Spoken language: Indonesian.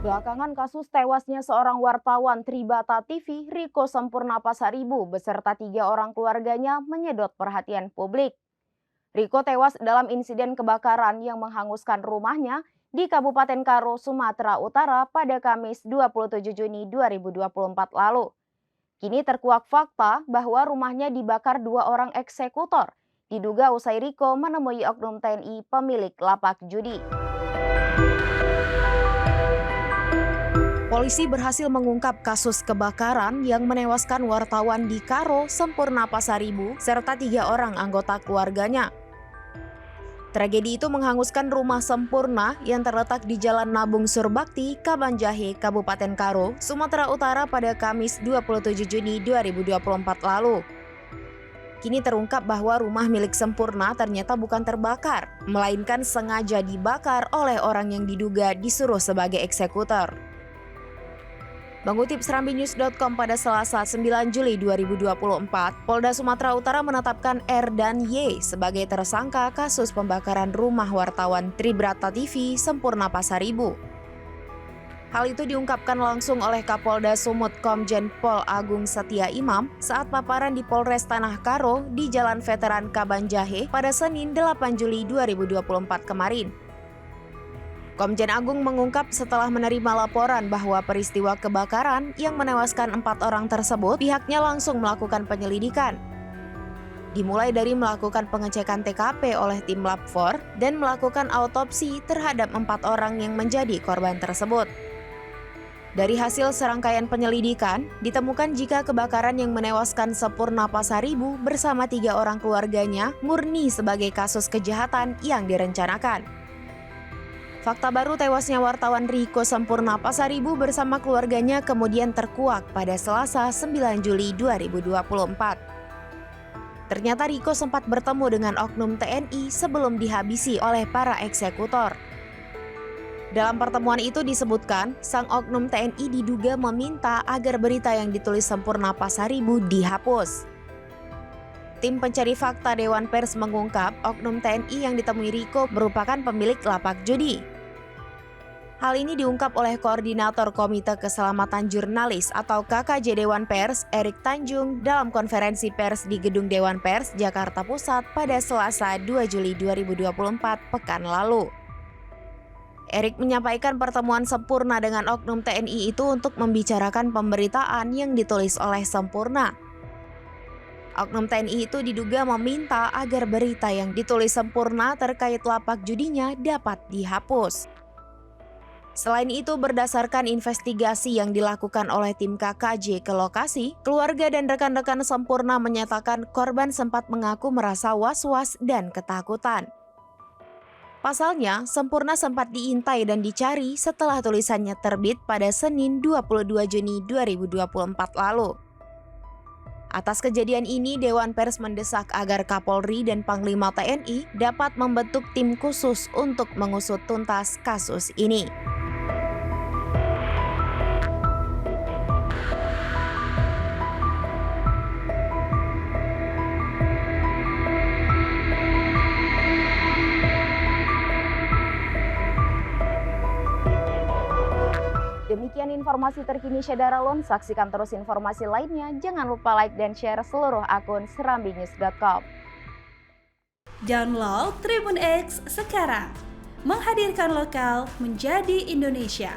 Belakangan kasus tewasnya seorang wartawan Tribata TV, Riko Sempurna Pasaribu, beserta 3 orang keluarganya menyedot perhatian publik. Riko tewas dalam insiden kebakaran yang menghanguskan rumahnya di Kabupaten Karo, Sumatera Utara pada Kamis 27 Juni 2024 lalu. Kini terkuak fakta bahwa rumahnya dibakar 2 orang eksekutor, diduga usai Riko menemui oknum TNI pemilik lapak judi. Polisi berhasil mengungkap kasus kebakaran yang menewaskan wartawan di Karo, Sempurna Pasaribu, serta 3 orang anggota keluarganya. Tragedi itu menghanguskan rumah Sempurna yang terletak di Jalan Nabung Surbakti, Kabanjahe, Kabupaten Karo, Sumatera Utara pada Kamis 27 Juni 2024 lalu. Kini terungkap bahwa rumah milik Sempurna ternyata bukan terbakar, melainkan sengaja dibakar oleh orang yang diduga disuruh sebagai eksekutor. Mengutip serambinews.com pada Selasa 9 Juli 2024, Polda Sumatera Utara menetapkan R dan Y sebagai tersangka kasus pembakaran rumah wartawan Tribata TV Sempurna Pasaribu. Hal itu diungkapkan langsung oleh Kapolda Sumut Komjen Pol Agung Setia Imam saat paparan di Polres Tanah Karo di Jalan Veteran Kabanjahe pada Senin 8 Juli 2024 kemarin. Komjen Agung mengungkap setelah menerima laporan bahwa peristiwa kebakaran yang menewaskan 4 orang tersebut, pihaknya langsung melakukan penyelidikan. Dimulai dari melakukan pengecekan TKP oleh tim Lab 4 dan melakukan autopsi terhadap 4 orang yang menjadi korban tersebut. Dari hasil serangkaian penyelidikan, ditemukan jika kebakaran yang menewaskan Sempurna Pasaribu bersama 3 orang keluarganya murni sebagai kasus kejahatan yang direncanakan. Fakta baru tewasnya wartawan Riko Sempurna Pasaribu bersama keluarganya kemudian terkuak pada Selasa 9 Juli 2024. Ternyata Riko sempat bertemu dengan oknum TNI sebelum dihabisi oleh para eksekutor. Dalam pertemuan itu disebutkan, sang oknum TNI diduga meminta agar berita yang ditulis Sempurna Pasaribu dihapus. Tim pencari fakta Dewan Pers mengungkap oknum TNI yang ditemui Riko merupakan pemilik lapak judi. Hal ini diungkap oleh Koordinator Komite Keselamatan Jurnalis atau KKJ Dewan Pers, Erik Tanjung, dalam konferensi pers di Gedung Dewan Pers, Jakarta Pusat pada Selasa 2 Juli 2024 pekan lalu. Erik menyampaikan pertemuan Sempurna dengan oknum TNI itu untuk membicarakan pemberitaan yang ditulis oleh Sempurna. Oknum TNI itu diduga meminta agar berita yang ditulis Sempurna terkait lapak judinya dapat dihapus. Selain itu, berdasarkan investigasi yang dilakukan oleh tim KKJ ke lokasi, keluarga dan rekan-rekan Sempurna menyatakan korban sempat mengaku merasa was-was dan ketakutan. Pasalnya, Sempurna sempat diintai dan dicari setelah tulisannya terbit pada Senin 22 Juni 2024 lalu. Atas kejadian ini, Dewan Pers mendesak agar Kapolri dan Panglima TNI dapat membentuk tim khusus untuk mengusut tuntas kasus ini. Demikian informasi terkini Syadaralon, saksikan terus informasi lainnya. Jangan lupa like dan share seluruh akun serambinews.com. Download Tribun X sekarang, menghadirkan lokal menjadi Indonesia.